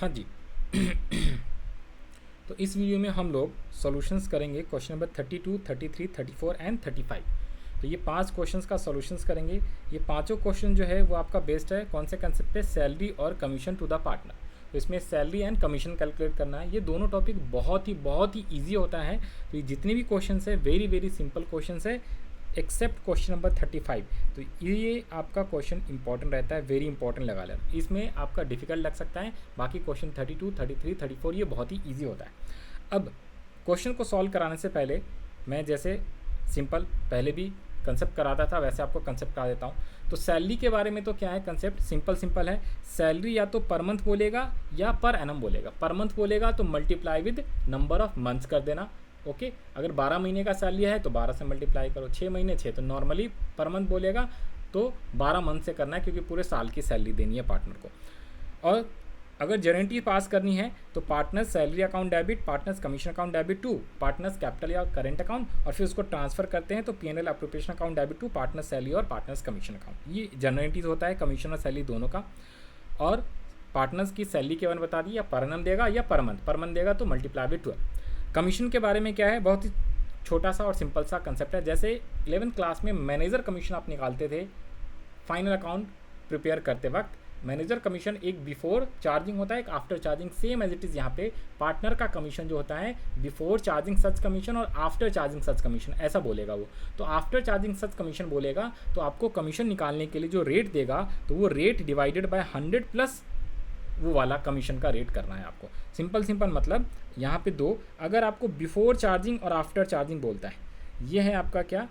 हाँ जी। तो इस वीडियो में हम लोग सॉल्यूशंस करेंगे क्वेश्चन नंबर 32, 33, 34 एंड 35। तो ये 5 क्वेश्चंस का सॉल्यूशंस करेंगे। ये पांचों क्वेश्चन जो है वो आपका बेस्ड है कौन से कंसेप्ट पे, सैलरी और कमीशन टू द पार्टनर। तो इसमें सैलरी एंड कमीशन कैलकुलेट करना है। ये दोनों टॉपिक बहुत ही ईजी होता है। तो ये जितने भी क्वेश्चन है वेरी सिंपल क्वेश्चन है एक्सेप्ट क्वेश्चन नंबर 35। तो ये आपका क्वेश्चन इंपॉर्टेंट रहता है, वेरी इंपॉर्टेंट लगा लेना। इसमें आपका डिफिकल्ट लग सकता है, बाकी क्वेश्चन 32, 33, 34 ये बहुत ही ईजी होता है। अब क्वेश्चन को सॉल्व कराने से पहले मैं जैसे सिंपल पहले भी कंसेप्ट कराता था वैसे आपको कंसेप्ट करा देता हूँ। तो सैलरी के बारे में तो क्या है कंसेप्ट, सिंपल है। सैलरी या तो पर मंथ बोलेगा या पर एनम बोलेगा। पर मंथ बोलेगा तो multiply with number of months कर देना। ओके, अगर 12 महीने का सैलरी है तो 12 से मल्टीप्लाई करो, 6 महीने 6। तो नॉर्मली पर मंथ बोलेगा तो 12 मंथ से करना है क्योंकि पूरे साल की सैलरी देनी है पार्टनर को। और अगर गारंटी पास करनी है तो partners salary account debit, partners commission account debit to partners capital या करेंट अकाउंट, और फिर उसको ट्रांसफर करते हैं तो PNL appropriation account debit to partners salary और पार्टनर्स कमीशन अकाउंट। ये जनरलिटीज होता है कमीशन और सैलरी दोनों का। और पार्टनर्स की सैलरी के बारे में बता दी, या पर एनम देगा या पर मंथ देगा तो मल्टीप्लाई विद 12। कमीशन के बारे में क्या है, बहुत ही छोटा सा और सिंपल सा कंसेप्ट है। जैसे 11th क्लास में मैनेजर कमीशन आप निकालते थे फाइनल अकाउंट प्रिपेयर करते वक्त। मैनेजर कमीशन एक बिफोर चार्जिंग होता है, एक after charging, same as it is यहाँ पे पार्टनर का कमीशन जो होता है बिफोर चार्जिंग सच कमीशन और आफ्टर चार्जिंग सच कमीशन, ऐसा बोलेगा वो। तो आफ्टर चार्जिंग सच कमीशन बोलेगा तो आपको कमीशन निकालने के लिए जो रेट देगा तो वो रेट डिवाइडेड बाय 100 प्लस वो वाला कमीशन का रेट करना है आपको। सिंपल मतलब यहाँ पे दो, अगर आपको बिफोर चार्जिंग और आफ्टर चार्जिंग बोलता है, ये है आपका क्या,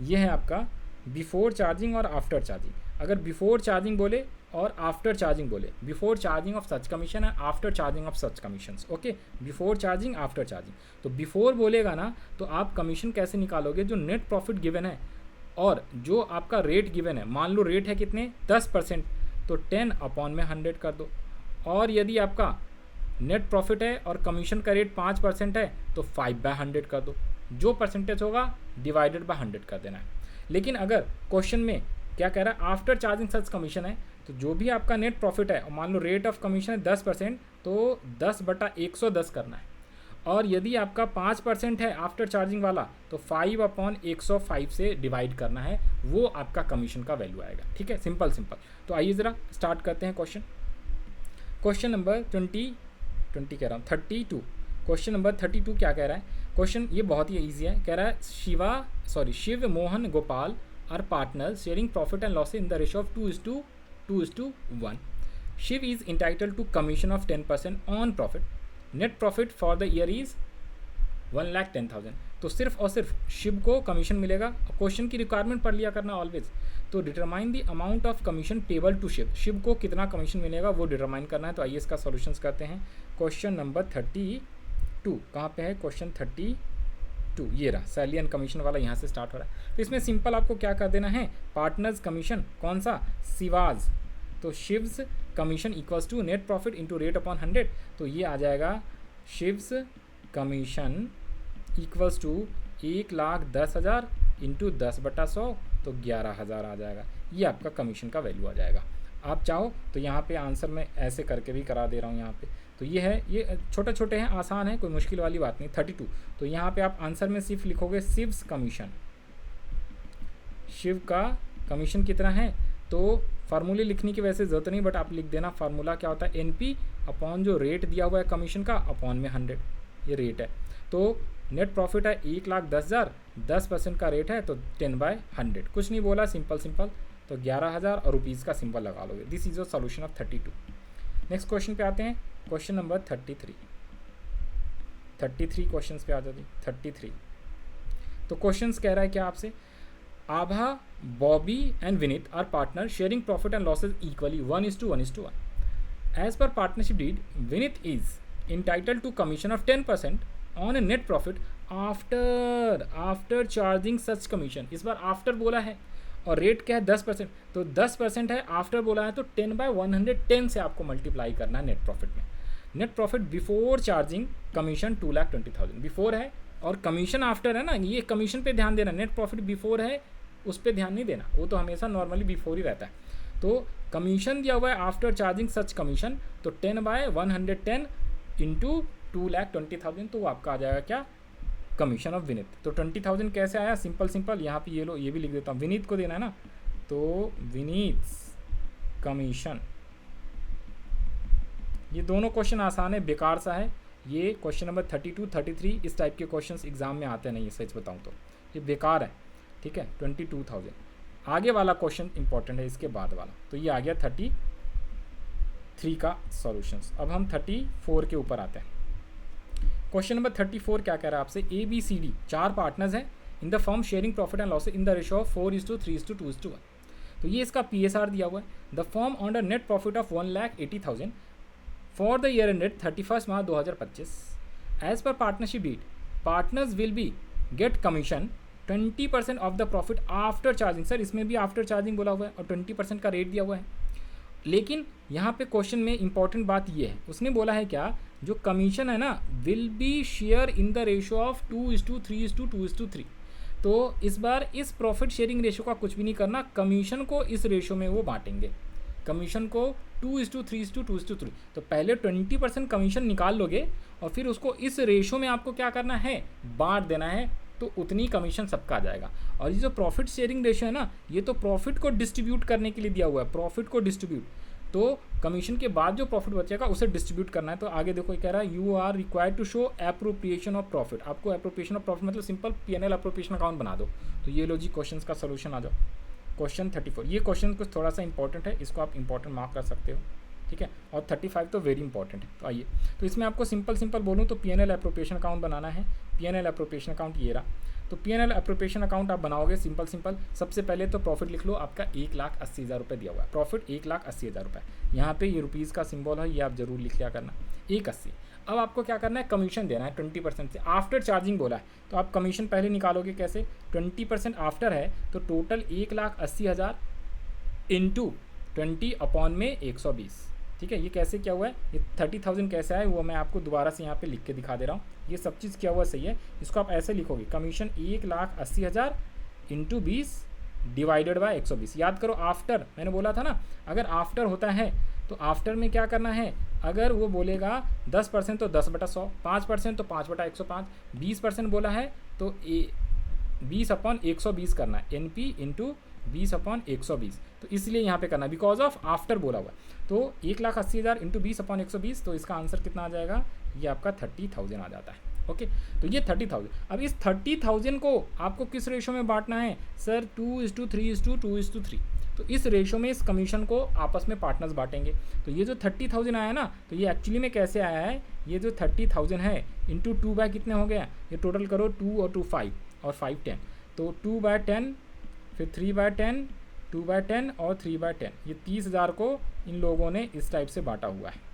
ये है आपका बिफोर चार्जिंग और आफ्टर चार्जिंग। अगर बिफोर चार्जिंग बोले और आफ्टर चार्जिंग बोले, before charging of such commission है, after charging of such commission. Okay, before charging after charging. तो बिफोर बोलेगा ना तो आप कमीशन कैसे निकालोगे, जो नेट प्रॉफिट गिवन है और जो आपका रेट गिवन है, मान लो रेट है कितने 10%, तो 10 अपॉन में 100 कर दो। और यदि आपका नेट प्रॉफिट है और कमीशन का रेट 5% है तो 5/100 कर दो। जो परसेंटेज होगा डिवाइडेड बाय 100 कर देना है। लेकिन अगर क्वेश्चन में क्या कह रहा है, आफ्टर चार्जिंग सच कमीशन है, तो जो भी आपका नेट प्रॉफिट है और मान लो रेट ऑफ कमीशन है 10%, तो 10/110 करना है। और यदि आपका 5% है आफ्टर चार्जिंग वाला तो 5/105 से डिवाइड करना है, वो आपका कमीशन का वैल्यू आएगा। ठीक है, सिंपल। तो आइए ज़रा स्टार्ट करते हैं क्वेश्चन नंबर 32। क्वेश्चन नंबर 32 क्या कह रहा है, क्वेश्चन ये बहुत ही ईजी है। कह रहा है Shiv Mohan Gopal are partners sharing profit and loss in the ratio of 2:1। Shiv is entitled to commission of 10% on profit. Net profit for the year is 1,10,000। तो सिर्फ और सिर्फ शिव को कमीशन मिलेगा। क्वेश्चन की रिक्वायरमेंट पढ़ लिया करना ऑलवेज। तो determine the amount of commission payable to Shiv, Shiv को कितना कमीशन मिलेगा वो डिटरमाइन करना है। तो आइए इसका सॉल्यूशंस करते हैं। क्वेश्चन नंबर 32 कहाँ पे है, क्वेश्चन 32 ये रहा, सैलरी एंड कमीशन वाला यहाँ से स्टार्ट हो रहा है। तो इसमें सिंपल आपको क्या कर देना है, पार्टनर्स कमीशन कौन सा, शिवाज, तो Shiv's commission equals to net profit into rate upon 100। तो ये आ जाएगा Shiv's commission equals to 1,10,000 into 10/100, तो 11,000 आ जाएगा। ये आपका कमीशन का वैल्यू आ जाएगा। आप चाहो तो यहाँ पे आंसर में ऐसे करके भी करा दे रहा हूँ यहाँ पे। तो ये है, ये छोटे हैं, आसान है, कोई मुश्किल वाली बात नहीं। 32 तो यहाँ पे आप आंसर में सिर्फ लिखोगे शिव्स कमीशन, शिव का कमीशन कितना है। तो फार्मूले लिखने की वैसे ज़रूरत नहीं, बट आप लिख देना फार्मूला क्या होता है, NP अपॉन जो रेट दिया हुआ है कमीशन का अपॉन में 100, ये रेट है। तो नेट प्रॉफिट है 1,10,000, 10% का रेट है तो 10/100, कुछ नहीं बोला, सिंपल। तो 11,000 और रुपीज़ का सिंबल लगा लोगे। This is your solution of 32। Next question पे आते हैं, क्वेश्चन नंबर 33 क्वेश्चन पे आ जाती 33। तो क्वेश्चन कह रहा है क्या आपसे, Abha, Bobby and Vineet are partner sharing profit and losses equally 1:1. As per partnership deed, Vineet is entitled to commission of 10% on a net profit after charging such commission. इस बार आफ्टर बोला है और रेट क्या है 10%, तो 10% है, आफ्टर बोला है तो 10/110 से आपको मल्टीप्लाई करना है नेट प्रॉफिट में। Net profit before charging commission 2,20,000 before है और कमीशन आफ्टर है ना, ये कमीशन पे ध्यान देना। नेट प्रॉफिट बिफोर है उस पर ध्यान नहीं देना, वो तो हमेशा नॉर्मली बिफोर ही रहता है। तो कमीशन दिया हुआ है आफ्टर चार्जिंग सच कमीशन, तो 10/110 इंटू 2,20,000, तो वो आपका आ जाएगा क्या, कमीशन ऑफ विनीत। तो 20,000 कैसे आया, सिंपल यहाँ पे ये लो, ये भी लिख देता हूँ, विनीत को देना है ना, तो विनीत कमीशन। ये दोनों क्वेश्चन आसान है, बेकार सा है ये। क्वेश्चन नंबर 32, 33 इस टाइप के क्वेश्चंस एग्जाम में आते नहीं है, सच बताऊँ तो ये बेकार है, ठीक है। 22,000। आगे वाला क्वेश्चन इंपॉर्टेंट है, इसके बाद वाला। तो ये आ गया 33 का सॉल्यूशंस। अब हम 34 के ऊपर आते हैं। क्वेश्चन नंबर 34 क्या कह रहा है आपसे, ABCD 4 पार्टनर्स हैं in the firm sharing profit and loss in the ratio of 4:3:2:1। तो ये इसका PSR दिया हुआ है। The firm earned a net profit of 1,80,000 for the year ended 31 March 2025। As per partnership deed, partners will be get commission 20% of the profit after charging. Sir इसमें भी after charging बोला हुआ है और 20% का रेट दिया हुआ है। लेकिन यहाँ पे क्वेश्चन में इंपॉर्टेंट बात ये है, उसने बोला है क्या, जो कमीशन है ना will be share in the ratio of 2:3:2:3। तो इस बार इस प्रॉफिट शेयरिंग रेशियो का कुछ भी नहीं करना, कमीशन को इस रेशियो में वो बांटेंगे, कमीशन को 2:3:2:3। तो पहले 20% कमीशन निकाल लोगे और फिर उसको इस रेशियो में आपको क्या करना है, बांट देना है, तो उतनी कमीशन सबका आ जाएगा। और ये जो प्रॉफिट शेयरिंग रेशियो है ना, ये तो प्रॉफिट को डिस्ट्रीब्यूट करने के लिए दिया हुआ है, प्रॉफिट को डिस्ट्रीब्यूट, तो कमीशन के बाद जो प्रॉफिट बचेगा उसे डिस्ट्रीब्यूट करना है। तो आगे देखो ये कह रहा है you are required to show appropriation of profit. आपको एप्रोप्रिएशन ऑफ प्रॉफिट मतलब सिंपल P&L एप्रोप्रिएशन अकाउंट बना दो। तो ये लो जी क्वेश्चन का सोल्यूशन आ जाओ। क्वेश्चन 34, ये क्वेश्चन कुछ थोड़ा सा इंपॉर्टेंट है, इसको आप इंपॉर्टेंट मार्क कर सकते हो, ठीक है। और 35 तो वेरी इंपॉर्टेंट है। तो आइए, तो इसमें आपको सिंपल बोलूँ तो P&L एप्रोप्रिएशन अकाउंट बनाना है। P&L एप्रोप्रिएशन अकाउंट ये रहा। तो P&L एप्रोप्रिएशन अकाउंट आप बनाओगे सिंपल। सबसे पहले तो प्रॉफिट लिख लो, आपका 1,80,000 रुपये दिया हुआ है, प्रॉफिट 1,80,000 रुपये। यहाँ पे ये रुपीज़ का सिंबल है, ये आप जरूर लिख लिया करना, 180। अब आपको क्या करना है, कमीशन देना है 20% से, आफ्टर चार्जिंग बोला है। तो आप कमीशन पहले निकालोगे कैसे, 20% आफ्टर है तो टोटल 1,80,000 इंटू 20/120, ठीक है। ये कैसे क्या हुआ है, ये 30,000 कैसे आए वो मैं आपको दोबारा से यहाँ पे लिख के दिखा दे रहा हूँ। ये सब चीज़ क्या हुआ सही है, इसको आप ऐसे लिखोगे, कमीशन 1,80,000 इंटू 20 डिवाइडेड बाय 120। याद करो आफ्टर, मैंने बोला था ना, अगर आफ्टर होता है तो आफ्टर में क्या करना है, अगर वो बोलेगा 10% तो 10/100, 5% तो 5/105, 20% बोला है तो 20/120 करना है, NP इंटू 20/120। तो इसलिए यहाँ पे करना है बिकॉज ऑफ आफ्टर बोला हुआ। तो 1,80,000 इंटू 20/120, तो इसका आंसर कितना आ जाएगा, ये आपका 30,000 आ जाता है। ओके, तो ये 30,000। अब इस 30,000 को आपको किस रेशो में बांटना है, सर 2:3:2:3। तो इस रेशो में इस कमीशन को आपस में पार्टनर्स बांटेंगे। तो ये जो 30,000 आया ना, तो ये एक्चुअली में कैसे आया है, ये जो 30,000 है इंटू 2 कितने हो गया, ये टोटल करो 2 और 2 5 और 5 10, तो 2/10, फिर 3/10, 2/10 और 3/10, ये 30,000 को इन लोगों ने इस टाइप से बांटा हुआ है।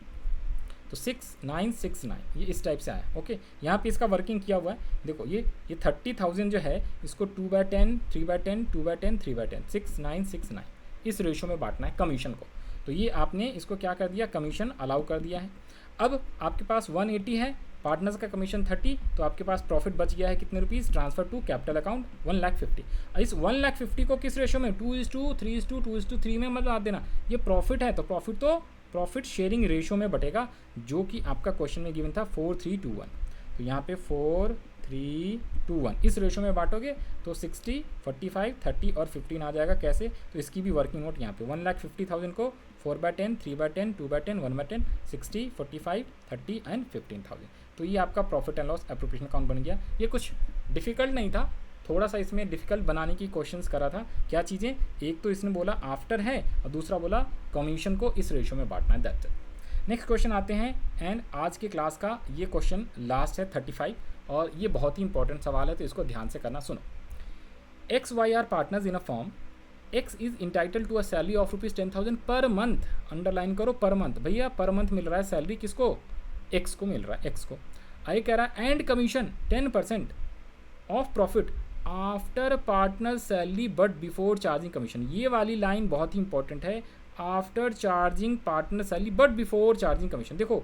तो 6,969 ये इस टाइप से आया। ओके, यहाँ पे इसका वर्किंग किया हुआ है, देखो ये 30,000 जो है इसको 2/10, 3/10, 2/10, 3/10, 6,969 इस रेशो में बांटना है कमीशन को। तो ये आपने इसको क्या कर दिया, कमीशन अलाउ कर दिया है। अब आपके पास 180 है, पार्टनर्स का कमीशन 30, तो आपके पास प्रॉफिट बच गया है कितने rupees, transfer to capital account 1,50,000। इस 1,50,000 को किस रेशो में, 2:3:2:3 में मतलब देना। ये प्रॉफिट है तो प्रॉफिट शेयरिंग रेशो में बटेगा, जो कि आपका क्वेश्चन में गिवन था 4:3:2:1। तो यहाँ पे 4:3:2:1 इस रेशो में बांटोगे तो 60, 45, 30 और 15 आ जाएगा। कैसे, तो इसकी भी वर्किंग नोट यहाँ पे 1,50,000 को 4/10, 3/10, 2/10, 1/10, 60, 45, 30 एंड 15,000। तो ये आपका profit and loss appropriation account बन गया। ये कुछ डिफिकल्ट नहीं था, थोड़ा सा इसमें डिफिकल्ट बनाने की क्वेश्चंस करा था। क्या चीज़ें, एक तो इसने बोला आफ्टर है और दूसरा बोला कमीशन को इस रेशो में बांटना है, दैट्स इट। नेक्स्ट क्वेश्चन आते हैं, एंड आज की क्लास का ये क्वेश्चन लास्ट है 35, और ये बहुत ही इंपॉर्टेंट सवाल है, तो इसको ध्यान से करना। सुनो, XY are partners in a form, X is entitle to a salary of ₹10,000 per month. Underline करो पर मंथ, भैया पर मंथ मिल रहा है सैलरी किसको, X को मिल रहा है, X को। आगे कह रहा है and commission 10% of profit after partner salary but before charging commission. ये वाली लाइन बहुत ही इंपॉर्टेंट है, after charging partner salary but before charging commission. देखो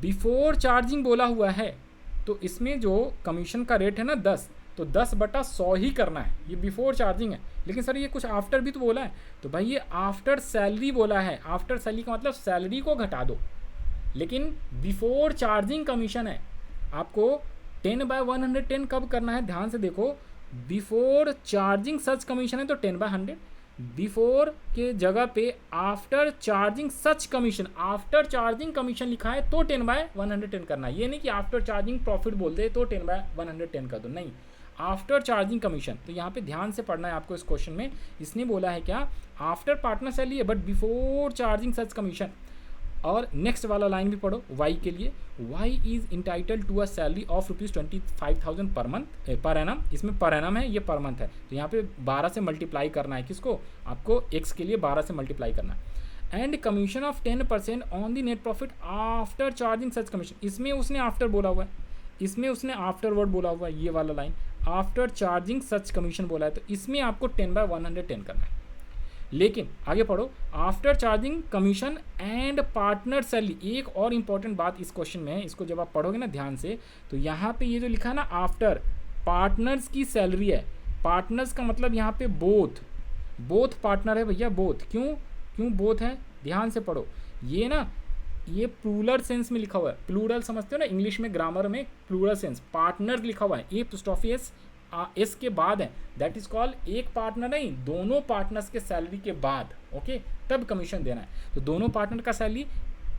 बिफोर चार्जिंग बोला हुआ है, तो इसमें जो कमीशन का रेट है ना 10, तो 10/100 ही करना है, ये बिफोर चार्जिंग है। लेकिन सर ये कुछ आफ्टर भी तो बोला है, तो भाई ये आफ्टर सैलरी बोला है, आफ्टर सैलरी का मतलब सैलरी को घटा दो, लेकिन बिफोर चार्जिंग कमीशन है। आपको 10/110 कब करना है, ध्यान से देखो, बिफोर चार्जिंग सच कमीशन है तो 10/100, बिफोर के जगह पे after charging such commission, after charging commission लिखा है तो 10/110 करना है। ये नहीं कि आफ्टर चार्जिंग प्रॉफिट बोल दे तो 10/110 कर दो, नहीं, आफ्टर चार्जिंग कमीशन। तो यहाँ पे ध्यान से पढ़ना है आपको इस क्वेश्चन में। इसने बोला है क्या, आफ्टर पार्टनर सैलरी है but before charging such commission. और नेक्स्ट वाला लाइन भी पढ़ो वाई के लिए, Y is entitle to a salary of ₹25,000 per month per annum, इसमें पर एनम है, ये पर मंथ है, तो यहाँ पे 12 से मल्टीप्लाई करना है, किसको, आपको एक्स के लिए 12 से मल्टीप्लाई करना है। And commission of 10% on the net profit after charging such commission, इसमें उसने आफ्टर बोला हुआ है, इसमें उसने आफ्टर वर्ड बोला हुआ है, ये वाला line after charging such commission बोला है, तो इसमें आपको 10/110 करना है। लेकिन आगे पढ़ो, after charging commission and partner salary. एक और इंपॉर्टेंट बात इस क्वेश्चन में है, इसको जब आप पढ़ोगे ना ध्यान से, तो यहाँ पे ये जो लिखा है ना आफ्टर पार्टनर्स की सैलरी है, पार्टनर्स का मतलब यहाँ पे बोथ पार्टनर है भैया, बोथ, क्यों बोथ है, ध्यान से पढ़ो, ये ना ये प्लूरल सेंस में लिखा हुआ है, प्लूरल समझते हो ना इंग्लिश में, ग्रामर में प्लूरल सेंस, पार्टनर लिखा हुआ है, एस के बाद है, दैट इज कॉल्ड एक पार्टनर नहीं, दोनों पार्टनर्स के सैलरी के बाद, ओके, तब कमीशन देना है। तो दोनों पार्टनर का सैलरी,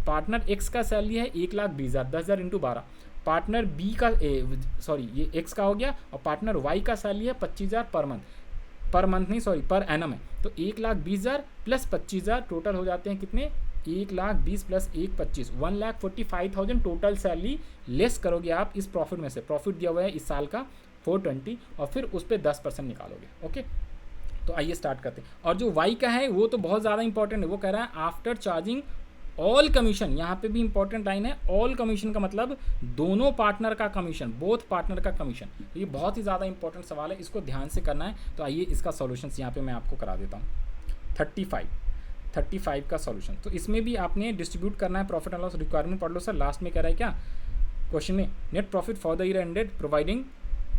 पार्टनर एक्स का सैलरी है 1,20,000, 10,000 इंटू 12, पार्टनर बी का ये एक्स का हो गया, और पार्टनर वाई का सैलरी है 25,000 पर एनम है, तो 1,20,000 प्लस 25,000 टोटल हो जाते हैं कितने, 1,20,000 प्लस 1,25,000 1,45,000 टोटल सैलरी लेस करोगे आप इस प्रॉफिट में से। प्रॉफिट दिया हुआ है इस साल का 420, और फिर उस पर 10% निकालोगे, ओके। तो आइए स्टार्ट करते हैं। और जो वाई का है वो तो बहुत ज़्यादा इंपॉर्टेंट है, वो कह रहा है आफ्टर चार्जिंग ऑल कमीशन, यहाँ पे भी इंपॉर्टेंट लाइन है, ऑल कमीशन का मतलब दोनों पार्टनर का कमीशन, बोथ पार्टनर का कमीशन। तो ये बहुत ही ज़्यादा इंपॉर्टेंट सवाल है, इसको ध्यान से करना है। तो आइए इसका सॉल्यूशन यहाँ पे मैं आपको करा देता हूँ। 35 का सॉल्यूशन, तो इसमें भी आपने डिस्ट्रीब्यूट करना है, प्रॉफिट एंड लॉस रिक्वायरमेंट पढ़ लो सर, लास्ट में कह रहा है क्या क्वेश्चन में, net profit for the year ended providing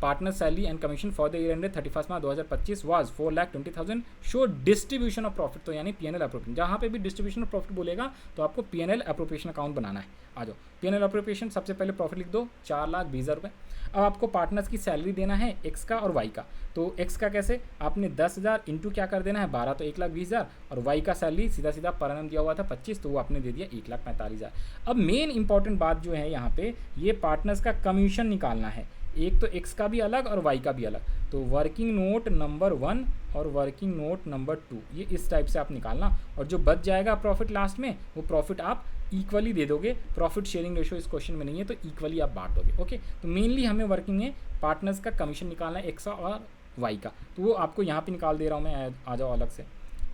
partner salary and commission for the year ended 31 March 2025 was 4,20,000, show distribution of profit, तो यानी पीएनएल अप्रोप्रिएशन। जहाँ पे भी डिस्ट्रीब्यूशन ऑफ प्रॉफिट बोलेगा तो आपको पीएनएल अप्रोप्रिएशन अकाउंट बनाना है। आ जाओ, पीएनएल अप्रोप्रिएशन, सबसे पहले प्रॉफिट लिख दो 4,20,000 रुपये। अब आपको पार्टनर्स की सैलरी देना है एक्स का और वाई का, तो एक्स का कैसे, आपने 10,000 इंटू क्या कर देना है 12, तो 1,20,000, और वाई का सैलरी सीधा सीधा पर एनम दिया हुआ था 25, तो वो आपने दे दिया 1,45,000। अब मेन इंपॉर्टेंट बात जो है यहाँ पे, ये पार्टनर्स का कमीशन निकालना है, एक तो एक्स का भी अलग और वाई का भी अलग, तो वर्किंग नोट नंबर 1 और वर्किंग नोट नंबर 2, ये इस टाइप से आप निकालना, और जो बच जाएगा प्रॉफिट लास्ट में, वो प्रॉफिट आप इक्वली दे दोगे। प्रॉफिट शेयरिंग रेशो इस क्वेश्चन में नहीं है, तो इक्वली आप बांट दोगे, ओके। तो मेनली हमें वर्किंग में पार्टनर्स का कमीशन निकालना है एक्स और वाई का, तो वो आपको यहाँ पे निकाल दे रहा हूँ मैं, आ जाओ अलग से।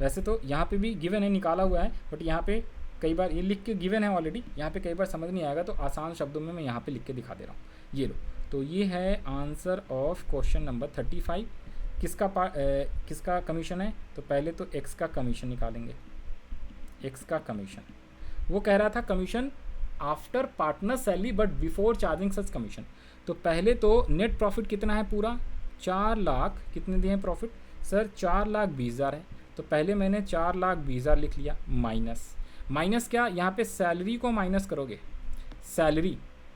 वैसे तो यहाँ पे भी गिवन है, निकाला हुआ है, बट यहाँ पे कई बार ये लिख के गिवन है ऑलरेडी, यहाँ पे कई बार समझ नहीं आएगा, तो आसान शब्दों में मैं यहाँ पे लिख के दिखा दे रहा हूँ, ये लो। तो ये है आंसर ऑफ क्वेश्चन नंबर 35। किसका कमीशन है, तो पहले तो एक्स का कमीशन निकालेंगे, एक्स का कमीशन, वो कह रहा था commission after partner salary but before charging such commission. तो पहले तो नेट प्रॉफिट कितना है पूरा 4 लाख, कितने दिए हैं प्रॉफिट सर 4,20,000 है, तो पहले मैंने 4,20,000 लिख लिया, माइनस क्या, यहाँ पे सैलरी को माइनस करोगे,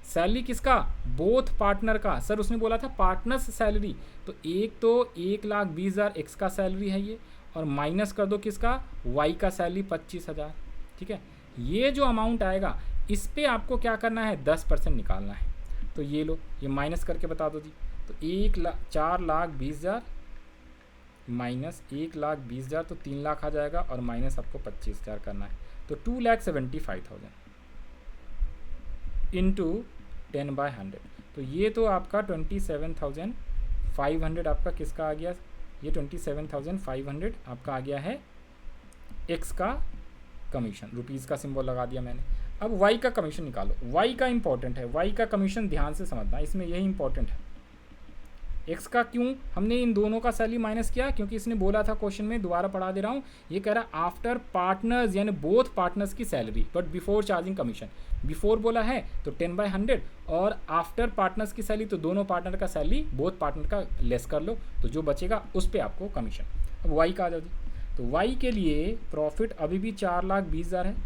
सैलरी किसका, बोथ पार्टनर का, सर उसने बोला था पार्टनर्स सैलरी, तो एक तो 1,20,000 एक्स का सैलरी है ये, और माइनस कर दो किसका, वाई का सैलरी 25,000, ठीक है। ये जो अमाउंट आएगा इस पे आपको क्या करना है 10% निकालना है, तो ये लो, ये माइनस करके बता दो जी। तो 4,20,000 माइनस 1,20,000, तो 3 लाख आ जाएगा, और माइनस आपको 25,000 करना है, तो 2,75,000 इंटू 10/100, तो ये तो आपका 27,500 आपका किसका आ गया, ये 27,500 आपका आ गया है एक्स का कमीशन, रुपीज़ का सिंबल लगा दिया मैंने। अब वाई का कमीशन निकालो, वाई का इंपॉर्टेंट है, वाई का कमीशन ध्यान से समझना, इसमें यही इंपॉर्टेंट है। एक्स का क्यों हमने इन दोनों का सैलरी माइनस किया, क्योंकि इसने बोला था क्वेश्चन में, दोबारा पढ़ा दे रहा हूँ, ये कह रहा है आफ्टर पार्टनर्स यानी बोथ पार्टनर्स की salary but before charging commission. Before बोला है तो 10/100 और आफ्टर पार्टनर्स की सैलरी तो दोनों पार्टनर का सैलरी बोथ पार्टनर का लेस कर लो, तो जो बचेगा उस पर आपको कमीशन। अब वाई का आ जाओ जी, तो वाई के लिए प्रॉफिट अभी भी 4,20,000 है।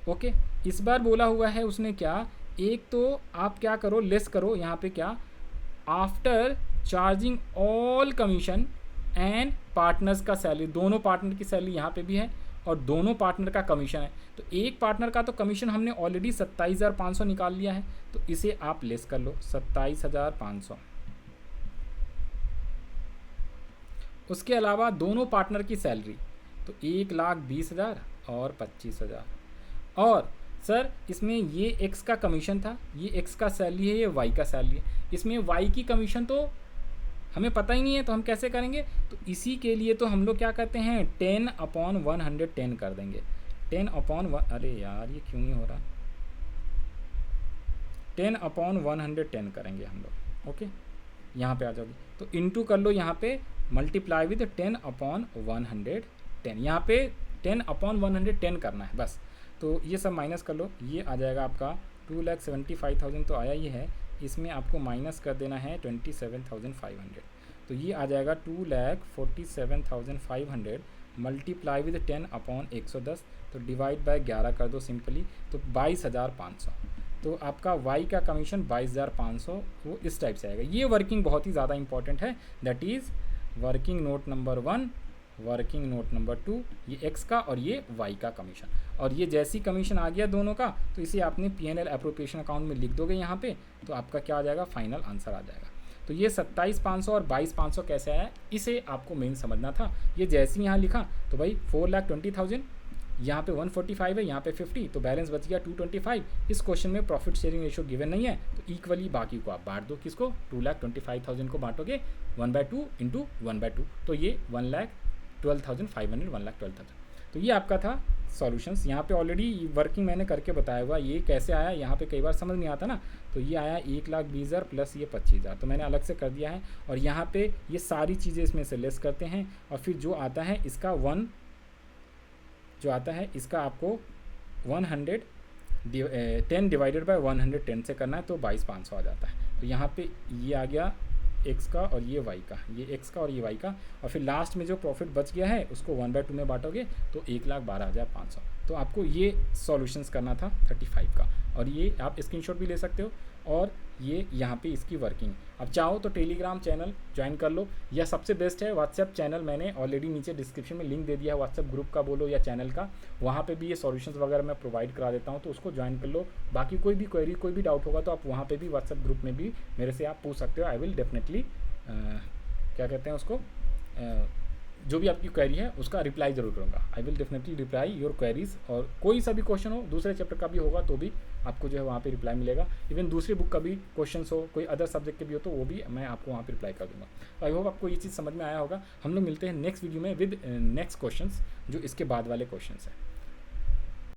ओके, इस बार बोला हुआ है उसने क्या, एक तो आप क्या करो, लेस करो यहाँ पे क्या, after charging all commission and partners का सैलरी, दोनों पार्टनर की सैलरी यहाँ पे भी है और दोनों पार्टनर का कमीशन है। तो एक पार्टनर का तो कमीशन हमने ऑलरेडी 27,500 निकाल लिया है, तो इसे आप लेस कर लो 27,500। उसके अलावा दोनों पार्टनर की सैलरी तो 1,20,000 और 25,000। और सर इसमें ये एक्स का कमीशन था, ये एक्स का सैलरी है, ये वाई का सैलरी है, इसमें वाई की कमीशन तो हमें पता ही नहीं है, तो हम कैसे करेंगे, तो इसी के लिए तो हम लोग क्या करते हैं 10/110 कर देंगे। 10/1, अरे यार ये क्यों नहीं हो रहा, 10/110 करेंगे हम लोग। ओके, यहाँ पे आ जाओगे तो इंटू कर लो, यहाँ पे मल्टीप्लाई विद 10/110, यहाँ पे 10/110 करना है बस। तो ये सब माइनस कर लो, ये आ जाएगा आपका 2,75,000 तो आया ही है, इसमें आपको माइनस कर देना है 27,500, तो ये आ जाएगा 2,47,500 मल्टीप्लाई विद 10/110, तो डिवाइड बाय 11 कर दो सिंपली, तो 22,500। तो आपका वाई का कमीशन 22,500 वो इस टाइप से आएगा। ये वर्किंग बहुत ही ज़्यादा इंपॉर्टेंट है, that is working note number 1, working note number 2, ये एक्स का और ये वाई का कमीशन। और ये जैसी कमीशन आ गया दोनों का, तो इसे आपने P&L अप्रोप्रिएशन अकाउंट में लिख दोगे यहाँ पे, तो आपका क्या आ जाएगा, फाइनल आंसर आ जाएगा। तो ये 27,500 और 22,500 कैसे आया, इसे आपको मेन समझना था। ये जैसे ही यहाँ लिखा तो भाई 4,20,000, यहाँ पे 145 है, यहाँ पे 50, तो बैलेंस बच गया 225। इस क्वेश्चन में प्रॉफिट शेयरिंग रेशियो गिवन नहीं है, तो इक्वली बाकी को आप बांट दो, किसको, 2,25,000 को बांटोगे 1/2 इंटू 1/2, तो ये 1,12,500, 1,12,000। तो ये आपका था सॉल्यूशंस। यहाँ पे ऑलरेडी वर्किंग मैंने करके बताया हुआ, ये कैसे आया यहाँ पे कई बार समझ नहीं आता ना, तो ये आया 1,20,000 प्लस ये 25,000, तो मैंने अलग से कर दिया है। और यहाँ पे ये सारी चीज़ें इसमें से लेस करते हैं, और फिर जो आता है इसका 1 जो आता है इसका आपको 10 डिवाइडेड बाय 110 से करना है, तो 22,500 आ जाता है। तो यहाँ पे ये आ गया एक्स का और ये वाई का, ये एक्स का और ये वाई का, और फिर लास्ट में जो प्रॉफिट बच गया है उसको 1/2 में बांटोगे तो 1,12,500। तो आपको ये सॉल्यूशंस करना था 35 का, और ये आप स्क्रीनशॉट भी ले सकते हो, और ये यहाँ पे इसकी वर्किंग। अब चाहो तो टेलीग्राम चैनल ज्वाइन कर लो, या सबसे बेस्ट है व्हाट्सएप चैनल, मैंने ऑलरेडी नीचे डिस्क्रिप्शन में लिंक दे दिया है व्हाट्सएप ग्रुप का बोलो या चैनल का, वहाँ पे भी ये सॉल्यूशंस वगैरह मैं प्रोवाइड करा देता हूँ, तो उसको ज्वाइन कर लो। बाकी कोई भी क्वेरी, कोई भी डाउट होगा तो आप वहाँ पे भी व्हाट्सएप ग्रुप में भी मेरे से आप पूछ सकते हो। आई विल डेफिनेटली क्या कहते हैं उसको, जो भी आपकी क्वेरी है उसका रिप्लाई ज़रूर करूँगा। I will definitely reply your queries, और कोई सा भी क्वेश्चन हो, दूसरे चैप्टर का भी होगा तो भी आपको जो है वहाँ पे रिप्लाई मिलेगा। इवन दूसरी बुक का भी क्वेश्चन हो, कोई अदर सब्जेक्ट के भी हो, तो वो भी मैं आपको वहाँ पे रिप्लाई कर दूँगा। तो आई होप आपको ये चीज़ समझ में आया होगा। हम लोग मिलते हैं नेक्स्ट वीडियो में विद नेक्स्ट क्वेश्चन, जो इसके बाद वाले क्वेश्चन हैं।